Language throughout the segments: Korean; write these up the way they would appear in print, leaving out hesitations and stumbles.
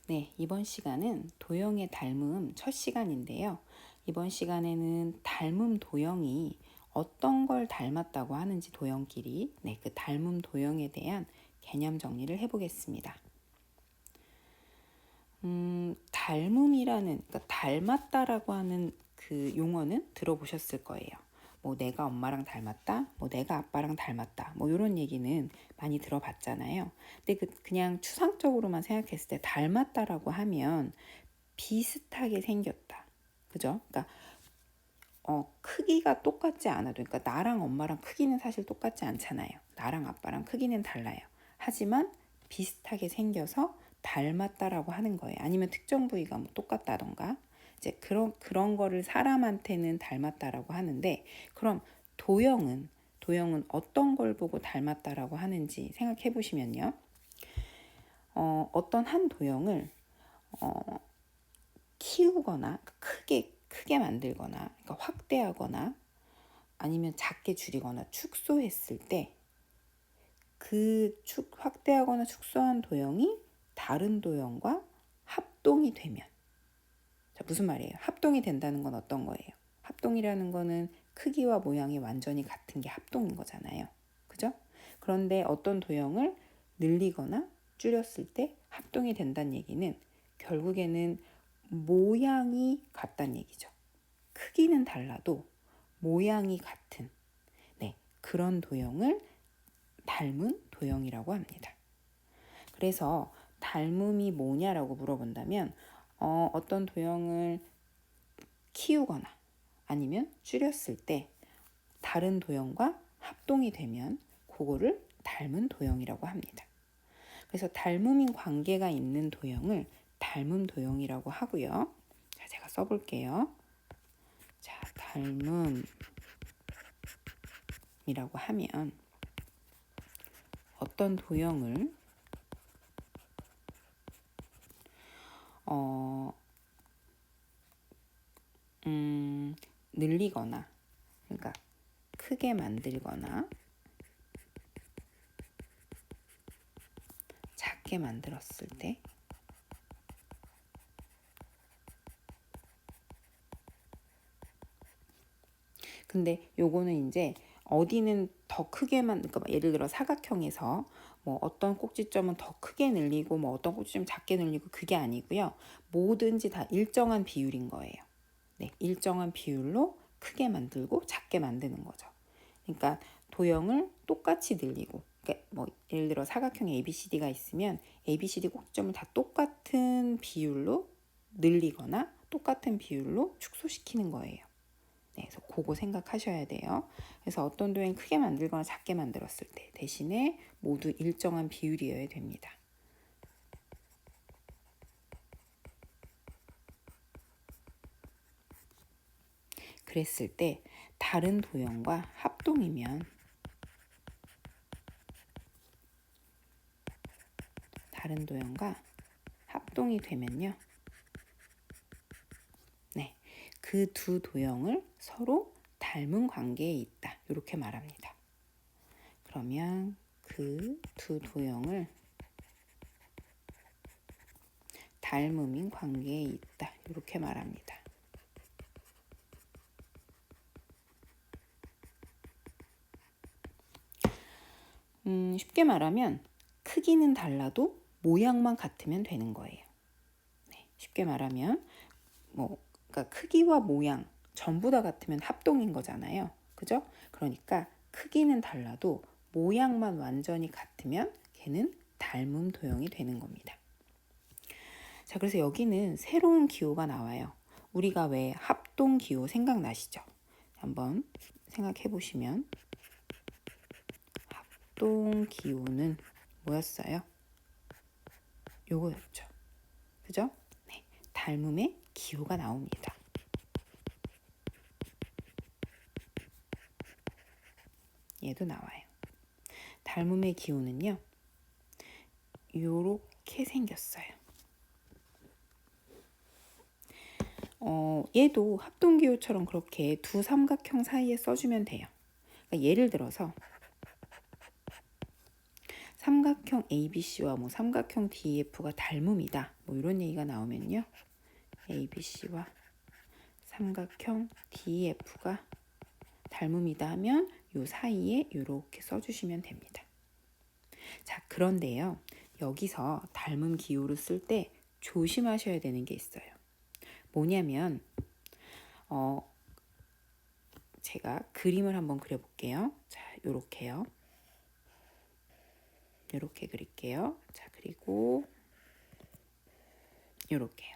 네, 이번 시간은 도형의 닮음 첫 시간인데요. 이번 시간에는 닮음 도형이 어떤 걸 닮았다고 하는지 도형끼리 그 닮음 도형에 대한 개념 정리를 해보겠습니다. 닮음이라는, 그러니까 닮았다라고 하는 그 용어는 들어보셨을 거예요. 뭐 내가 엄마랑 닮았다, 뭐 내가 아빠랑 닮았다, 뭐 이런 얘기는 많이 들어봤잖아요. 근데 그냥 추상적으로만 생각했을 때 닮았다라고 하면 비슷하게 생겼다, 그죠? 그러니까 크기가 똑같지 않아도, 그러니까 나랑 엄마랑 크기는 사실 똑같지 않잖아요. 나랑 아빠랑 크기는 달라요. 하지만 비슷하게 생겨서 닮았다라고 하는 거예요. 아니면 특정 부위가 뭐 똑같다던가 이제 그런 거를 사람한테는 닮았다라고 하는데, 그럼 도형은 어떤 걸 보고 닮았다라고 하는지 생각해 보시면요. 어떤 한 도형을 키우거나 크게 만들거나, 그러니까 확대하거나 아니면 작게 줄이거나 축소했을 때 그 확대하거나 축소한 도형이 다른 도형과 합동이 되면, 자, 무슨 말이에요? 합동이 된다는 건 어떤 거예요? 합동이라는 거는 크기와 모양이 완전히 같은 게 합동인 거잖아요. 그죠? 그런데 어떤 도형을 늘리거나 줄였을 때 합동이 된다는 얘기는 결국에는 모양이 같다는 얘기죠. 크기는 달라도 모양이 같은 그런 도형을 닮은 도형이라고 합니다. 그래서 닮음이 뭐냐라고 물어본다면 어떤 도형을 키우거나 아니면 줄였을 때 다른 도형과 합동이 되면 그거를 닮은 도형이라고 합니다. 그래서 닮음인 관계가 있는 도형을 닮음 도형이라고 하고요. 자, 제가 써볼게요. 자, 닮음이라고 하면 어떤 도형을 늘리거나, 그러니까 크게 만들거나 작게 만들었을 때 근데 요거는 이제 어디는 더 크게만, 그러니까 예를 들어 사각형에서 뭐 어떤 꼭지점은 더 크게 늘리고 뭐 어떤 꼭지점 작게 늘리고 그게 아니고요. 뭐든지 다 일정한 비율인 거예요. 네, 일정한 비율로 크게 만들고 작게 만드는 거죠. 그러니까 도형을 똑같이 늘리고, 그러니까 뭐 예를 들어 사각형 ABCD가 있으면 ABCD 꼭지점을 다 똑같은 비율로 늘리거나 똑같은 비율로 축소시키는 거예요. 네, 그래서 그거 생각하셔야 돼요. 그래서 어떤 도형 크게 만들거나 작게 만들었을 때 대신에 모두 일정한 비율이어야 됩니다. 그랬을 때 다른 도형과 합동이면 다른 도형과 합동이 되면요. 네, 그 두 도형을 서로 닮은 관계에 있다. 이렇게 말합니다. 그러면 그 두 도형을 닮음인 관계에 있다. 이렇게 말합니다. 쉽게 말하면 크기는 달라도 모양만 같으면 되는 거예요. 네, 쉽게 말하면 그러니까 크기와 모양 전부 다 같으면 합동인 거잖아요. 그죠? 그러니까 크기는 달라도 모양만 완전히 같으면 걔는 닮음 도형이 되는 겁니다. 자, 그래서 여기는 새로운 기호가 나와요. 우리가 왜 합동 기호 생각나시죠? 한번 생각해 보시면 합동 기호는 뭐였어요? 요거였죠. 그죠? 네, 닮음의 기호가 나옵니다. 얘도 나와요. 닮음의 기호는요, 요렇게 생겼어요. 얘도 합동기호처럼 그렇게 두 삼각형 사이에 써주면 돼요. 그러니까 예를 들어서 삼각형 ABC와 뭐 삼각형 DEF가 닮음이다. 뭐 이런 얘기가 나오면요. ABC와 삼각형 DEF가 닮음이다 하면 요 사이에 이렇게 써주시면 됩니다. 자, 그런데요. 여기서 닮음 기호를 쓸 때 조심하셔야 되는 게 있어요. 뭐냐면 제가 그림을 한번 그려볼게요. 자, 요렇게요. 요렇게 그릴게요. 자, 그리고 요렇게요.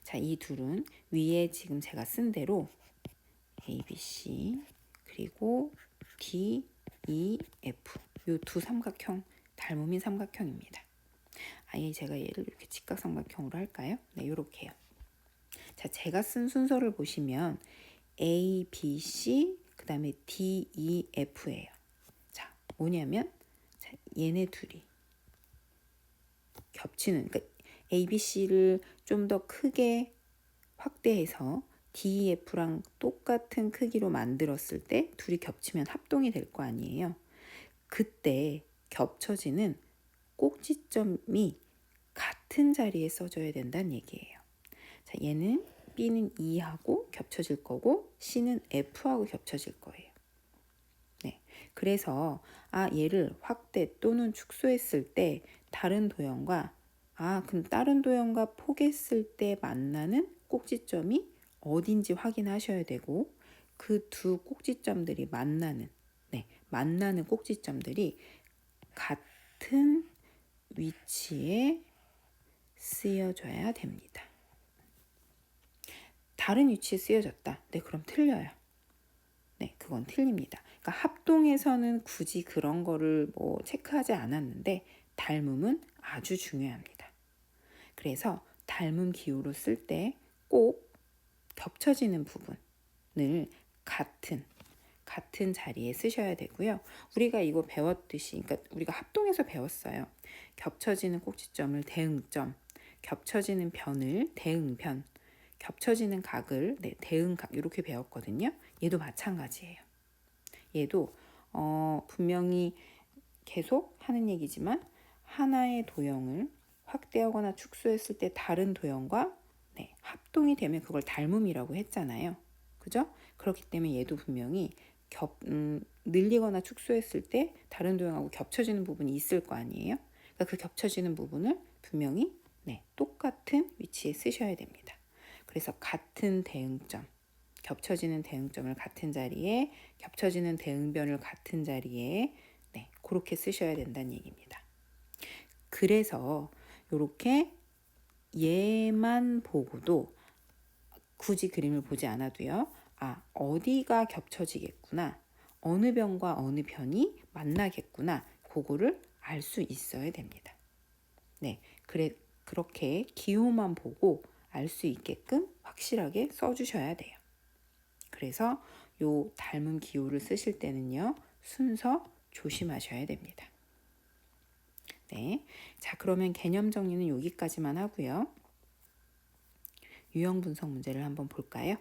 자, 이 둘은 위에 지금 제가 쓴 대로 ABC 그리고 D, E, F 요 두 삼각형 닮음인 삼각형입니다. 아예 제가 얘를 이렇게 직각삼각형으로 할까요? 네, 요렇게요. 자, 제가 쓴 순서를 보시면 A, B, C 그 다음에 D, E, F예요. 자, 뭐냐면 자, 얘네 둘이 겹치는 그러니까 A, B, C를 좀 더 크게 확대해서 D, F랑 똑같은 크기로 만들었을 때 둘이 겹치면 합동이 될 거 아니에요. 그때 겹쳐지는 꼭지점이 같은 자리에 써줘야 된다는 얘기예요. 자, 얘는 B는 E하고 겹쳐질 거고 C는 F하고 겹쳐질 거예요. 네, 그래서 얘를 확대 또는 축소했을 때 다른 도형과 그럼 다른 도형과 포개했을 때 만나는 꼭지점이 어딘지 확인하셔야 되고 그 두 꼭지점들이 만나는 꼭지점들이 같은 위치에 쓰여져야 됩니다. 다른 위치에 쓰여졌다. 네, 그럼 틀려요. 네, 그건 틀립니다. 그러니까 합동에서는 굳이 그런 거를 뭐 체크하지 않았는데 닮음은 아주 중요합니다. 그래서 닮음 기호로 쓸 때 꼭 겹쳐지는 부분을 같은 자리에 쓰셔야 되고요. 우리가 이거 배웠듯이, 그러니까 우리가 합동해서 배웠어요. 겹쳐지는 꼭지점을 대응점, 겹쳐지는 변을 대응변, 겹쳐지는 각을 대응각 이렇게 배웠거든요. 얘도 마찬가지예요. 얘도 분명히 계속 하는 얘기지만 하나의 도형을 확대하거나 축소했을 때 다른 도형과 합동이 되면 그걸 닮음이라고 했잖아요. 그죠? 그렇기 때문에 얘도 분명히 늘리거나 축소했을 때 다른 도형하고 겹쳐지는 부분이 있을 거 아니에요. 그러니까 그 겹쳐지는 부분을 분명히 똑같은 위치에 쓰셔야 됩니다. 그래서 같은 대응점, 겹쳐지는 대응점을 같은 자리에, 겹쳐지는 대응변을 같은 자리에 그렇게 쓰셔야 된다는 얘기입니다. 그래서 이렇게 얘만 보고도 굳이 그림을 보지 않아도요. 어디가 겹쳐지겠구나. 어느 변과 어느 변이 만나겠구나. 그거를 알 수 있어야 됩니다. 네, 그렇게 기호만 보고 알 수 있게끔 확실하게 써주셔야 돼요. 그래서 요 닮은 기호를 쓰실 때는요. 순서 조심하셔야 됩니다. 네, 자 그러면 개념 정리는 여기까지만 하고요. 유형 분석 문제를 한번 볼까요?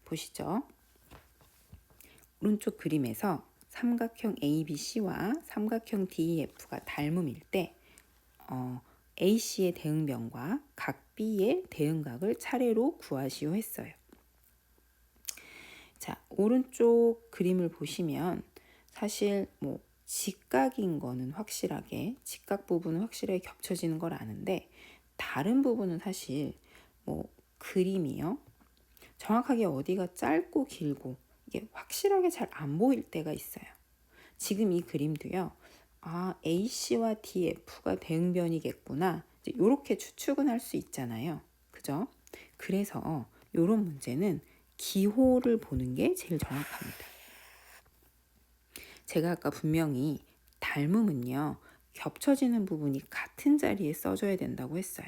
보시죠. 오른쪽 그림에서 삼각형 ABC와 삼각형 DEF가 닮음일 때 AC의 대응변과 각 B의 대응각을 차례로 구하시오 했어요. 자, 오른쪽 그림을 보시면 사실 뭐 직각인 거는 확실하게 직각 부분은 확실하게 겹쳐지는 걸 아는데 다른 부분은 사실 뭐 그림이요. 정확하게 어디가 짧고 길고 이게 확실하게 잘 안 보일 때가 있어요. 지금 이 그림도요. AC와 DF가 대응변이겠구나. 이렇게 추측은 할 수 있잖아요. 그죠? 그래서 이런 문제는 기호를 보는 게 제일 정확합니다. 제가 아까 분명히 닮음은요. 겹쳐지는 부분이 같은 자리에 써줘야 된다고 했어요.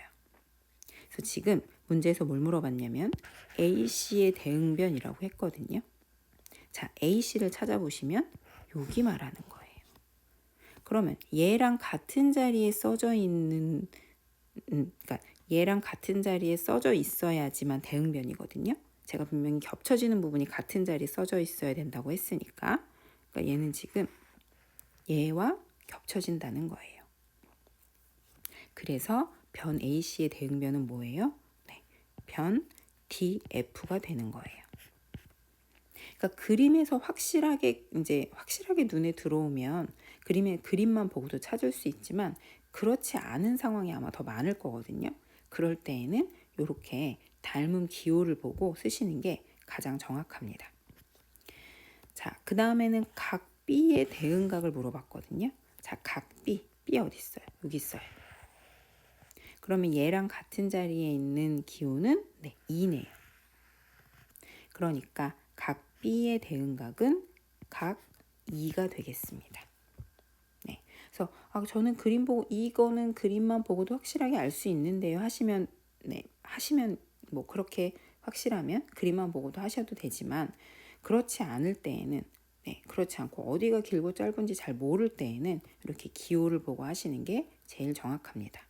그래서 지금 문제에서 뭘 물어봤냐면 AC의 대응변이라고 했거든요. 자, AC를 찾아보시면 여기 말하는 거예요. 그러면 얘랑 같은 자리에 써져 있는 그러니까 얘랑 같은 자리에 써져 있어야지만 대응변이거든요. 제가 분명히 겹쳐지는 부분이 같은 자리에 써져 있어야 된다고 했으니까 그러니까 얘는 지금 얘와 겹쳐진다는 거예요. 그래서 변 AC의 대응변은 뭐예요? 네, 변 DF가 되는 거예요. 그러니까 그림에서 확실하게 눈에 들어오면 그림만 보고도 찾을 수 있지만 그렇지 않은 상황이 아마 더 많을 거거든요. 그럴 때에는 이렇게 닮은 기호를 보고 쓰시는 게 가장 정확합니다. 자, 그 다음에는 각 B의 대응각을 물어봤거든요. 자, 각 B 어디 있어요? 여기 있어요. 그러면 얘랑 같은 자리에 있는 기호는 2네요. 그러니까 각 B의 대응각은 각 2가 되겠습니다. 네. 그래서 저는 이거는 그림만 보고도 확실하게 알 수 있는데요. 하시면 뭐 그렇게 확실하면 그림만 보고도 하셔도 되지만 그렇지 않을 때에는 그렇지 않고 어디가 길고 짧은지 잘 모를 때에는 이렇게 기호를 보고 하시는 게 제일 정확합니다.